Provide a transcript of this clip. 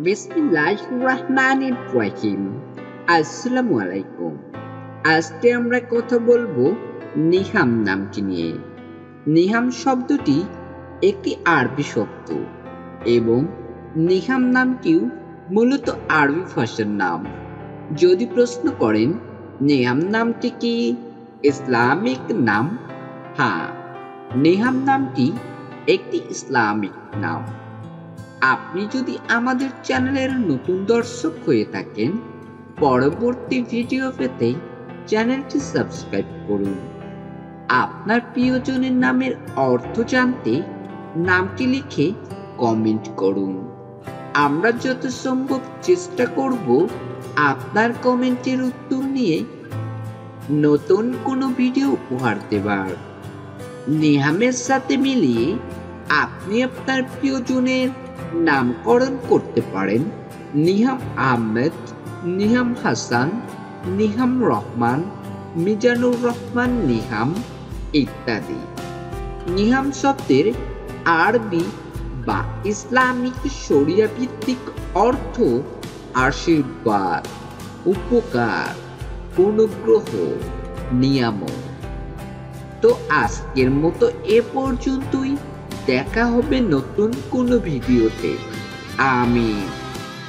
বিসমিল্লাহির রহমানির রহিম। আসসালামু আলাইকুম। আজকে আমরা কথা বলবো নিহাম নামটি নিয়ে। নিহাম শব্দটি একটি আরবি শব্দ এবং নিহাম নামটিও মূলত আরবি ভাষার নাম। যদি প্রশ্ন করেন নিহাম নামটি কি ইসলামিক নাম? হ্যাঁ, নিহাম নামটি একটি ইসলামিক নাম। আপনি যদি আমাদের চ্যানেলের নতুন দর্শক হয়ে থাকেন, পরবর্তী ভিডিও পেতে চ্যানেলটি সাবস্ক্রাইব করুন। আপনার প্রিয়জনের নামের অর্থ জানতে নামটি লিখে কমেন্ট করুন। আমরা যত সম্ভব চেষ্টা করব আপনার কমেন্টের উত্তর নিয়ে নতুন কোনো ভিডিও উপহার দেবার। নিহামের সাথে মিলিয়ে আপনি আপনার প্রিয়জনের নামকরণ করতে পারেন নিহাম আহমেদ, নিহাম হাসান, নিহাম রহমান, মিজানুর রহমান নিহাম ইত্যাদি। নিহাম শব্দের আরবি বা ইসলামিক শরিয়া ভিত্তিক অর্থ আশীর্বাদ, উপকার, অনুগ্রহ, নিয়ামত। তো আজকের মতো এ পর্যন্তই। দেখা হবে নতুন কোনো ভিডিওতে। আমিন।